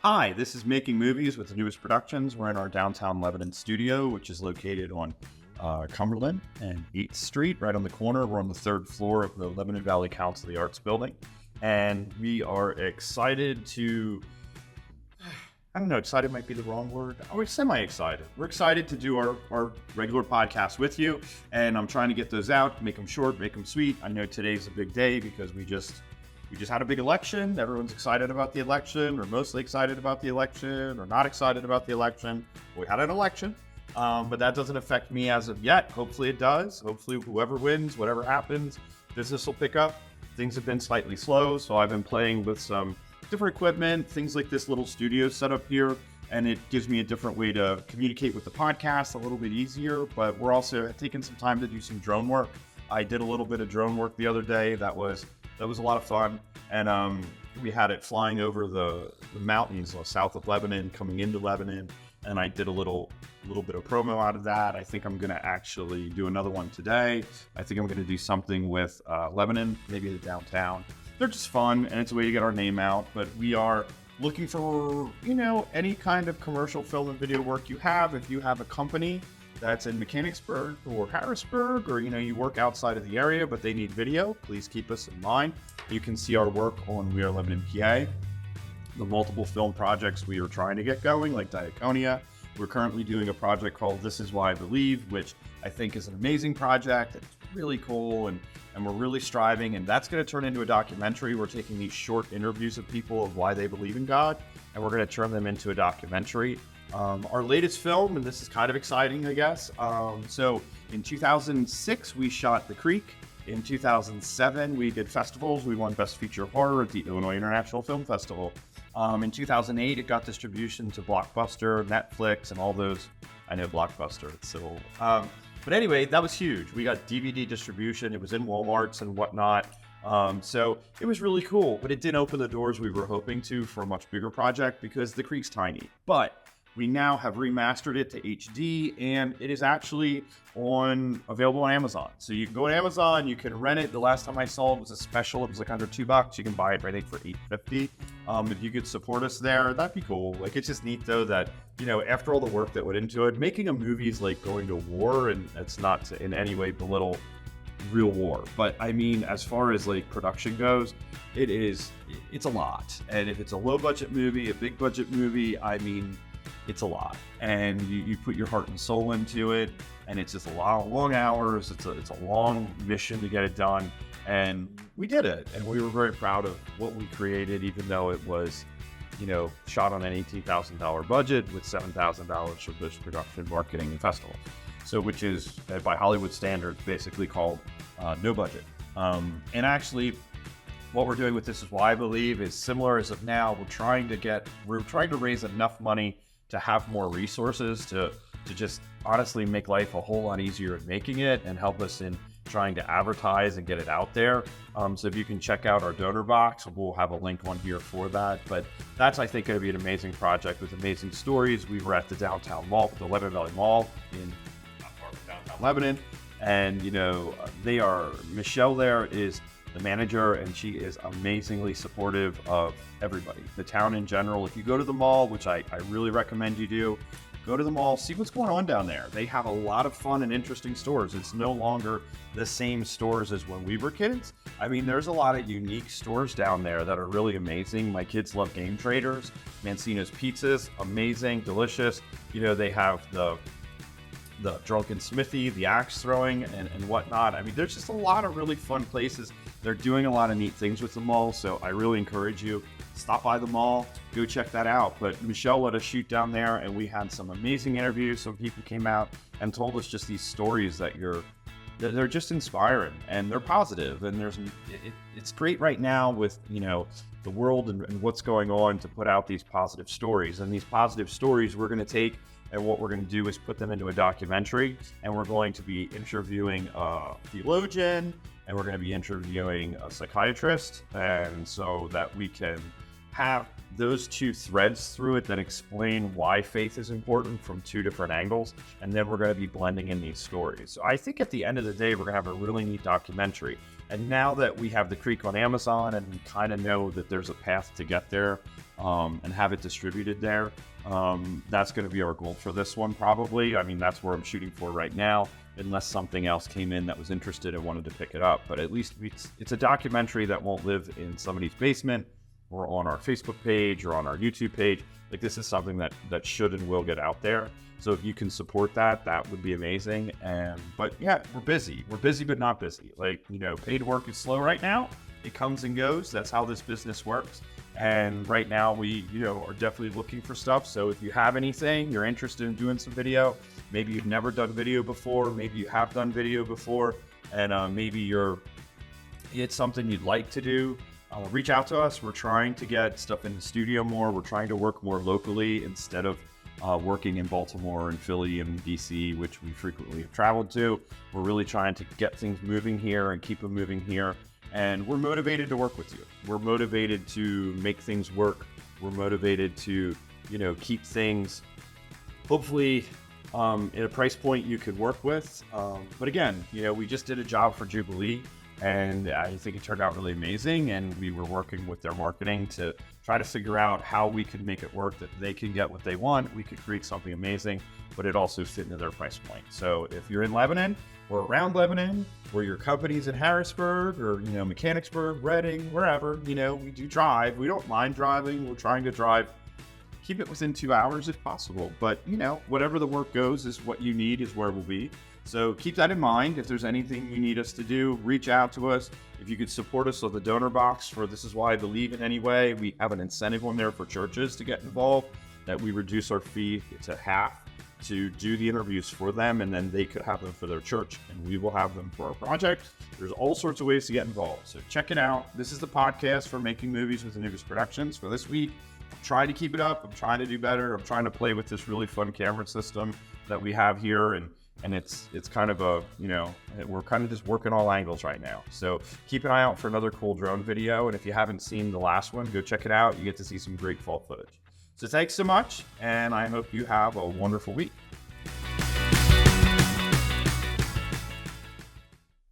Hi, this is Making Movies with the Newest Productions. We're in our downtown Lebanon studio, which is located on Cumberland and 8th Street, right on the corner. We're on the third floor of the Lebanon Valley Council of the Arts building. And we are excited to, I don't know, excited might be the wrong word. We're semi-excited. We're excited to do our regular podcast with you. And I'm trying to get those out, make them short, make them sweet. I know today's a big day because we just had a big election. Everyone's excited about the election, or mostly excited about the election, or not excited about the election. We had an election, but that doesn't affect me as of yet. Hopefully it does. Hopefully whoever wins, whatever happens, business will pick up. Things have been slightly slow, so I've been playing with some different equipment, things like this little studio setup here, and it gives me a different way to communicate with the podcast, a little bit easier, but we're also taking some time to do some drone work. I did a little bit of drone work the other day. That was a lot of fun, and we had it flying over the mountains south of Lebanon, coming into Lebanon, and I did a little bit of promo out of that. I think I'm going to actually do another one today. I think I'm going to do something with Lebanon, maybe the downtown. They're just fun, and it's a way to get our name out, but we are looking for, any kind of commercial film and video work you have. If you have a company that's in Mechanicsburg or Harrisburg, or you work outside of the area but they need video, please keep us in mind. You can see our work on We Are Lebanon, PA. The multiple film projects we are trying to get going, like Diaconia. We're currently doing a project called This Is Why I Believe, which I think is an amazing project. It's really cool, and we're really striving, and that's going to turn into a documentary. We're taking these short interviews of people of why they believe in God, and we're going to turn them into a documentary. Our latest film, and this is kind of exciting, I guess. So in 2006, we shot The Creek. In 2007, we did festivals. We won Best Feature Horror at the Illinois International Film Festival. In 2008, it got distribution to Blockbuster, Netflix, and all those. I know Blockbuster, it's so old. But anyway, that was huge. We got DVD distribution. It was in Walmarts and whatnot. So it was really cool, but it didn't open the doors we were hoping to for a much bigger project because The Creek's tiny. But we now have remastered it to HD, and it is actually available on Amazon. So you can go on Amazon, you can rent it. The last time I saw it was a special. It was like under $2. You can buy it, I think, for $8.50. If you could support us there, that'd be cool. Like, it's just neat though that, after all the work that went into it, making a movie is like going to war, and it's not to in any way belittle real war. But I mean, as far as like production goes, it's a lot. And if it's a low budget movie, a big budget movie, I mean, it's a lot, and you put your heart and soul into it, and it's just a lot of long hours. It's a long mission to get it done, and we did it, and we were very proud of what we created, even though it was, shot on an $18,000 budget with $7,000 for post-production, marketing, and festival. So, which is by Hollywood standards basically called no budget. And actually, what we're doing with This Is Why I Believe is similar as of now. We're trying to raise enough money to have more resources to just honestly make life a whole lot easier in making it, and help us in trying to advertise and get it out there. So if you can check out our donor box, we'll have a link on here for that. But that's, I think, going to be an amazing project with amazing stories. We were at the downtown mall, the Lebanon Valley Mall in downtown Lebanon, and Michelle there is the manager, and she is amazingly supportive of everybody. The town in general. If you go to the mall, which I really recommend you do, go to the mall, see what's going on down there. They have a lot of fun and interesting stores. It's no longer the same stores as when we were kids. I mean, there's a lot of unique stores down there that are really amazing. My kids love Game Traders. Mancino's Pizzas, amazing, delicious. They have the Drunken Smithy, the axe throwing, and whatnot. I mean, there's just a lot of really fun places. They're doing a lot of neat things with the mall, so I really encourage you, stop by the mall, go check that out. But Michelle let us shoot down there, and we had some amazing interviews. Some people came out and told us just these stories that they're just inspiring, and they're positive, and it's great right now with the world and what's going on, to put out these positive stories. And these positive stories we're going to take, and what we're going to do is put them into a documentary, and we're going to be interviewing a theologian, and we're going to be interviewing a psychiatrist, and so that we can have those two threads through it that explain why faith is important from two different angles, and then we're going to be blending in these stories. So I think at the end of the day, we're going to have a really neat documentary. And now that we have the Creek on Amazon and we kind of know that there's a path to get there and have it distributed there, that's going to be our goal for this one probably. I mean, that's where I'm shooting for right now, unless something else came in that was interested and wanted to pick it up. But at least it's a documentary that won't live in somebody's basement or on our Facebook page or on our YouTube page. Like, this is something that should and will get out there. So if you can support that, that would be amazing. But yeah, we're busy, but not busy. Like, paid work is slow right now. It comes and goes. That's how this business works. And right now we, are definitely looking for stuff. So if you have anything, you're interested in doing some video, maybe you've never done video before, maybe you have done video before, and maybe it's something you'd like to do, reach out to us. We're trying to get stuff in the studio more. We're trying to work more locally instead of working in Baltimore and Philly and DC, which we frequently have traveled to. We're really trying to get things moving here and keep them moving here. And we're motivated to work with you. We're motivated to make things work. We're motivated to, keep things hopefully at a price point you could work with. But again, we just did a job for Jubilee, and I think it turned out really amazing. And we were working with their marketing to try to figure out how we could make it work, that they can get what they want. We could create something amazing, but it also fit into their price point. So if you're in Lebanon or around Lebanon, or your company's in Harrisburg or, Mechanicsburg, Reading, wherever, we do drive. We don't mind driving. We're trying to drive, keep it within 2 hours if possible. But, whatever the work goes is what you need is where we'll be. So keep that in mind. If there's anything you need us to do, reach out to us. If you could support us with the donor box for This Is Why I Believe in Anyway, we have an incentive on there for churches to get involved, that we reduce our fee to half to do the interviews for them, and then they could have them for their church, and we will have them for our project. There's all sorts of ways to get involved. So check it out. This is the podcast for Making Movies with Anubis Productions for this week. I'm trying to keep it up. I'm trying to do better. I'm trying to play with this really fun camera system that we have here, and it's kind of we're kind of just working all angles right now. So keep an eye out for another cool drone video. And if you haven't seen the last one, go check it out. You get to see some great fall footage. So thanks so much, and I hope you have a wonderful week.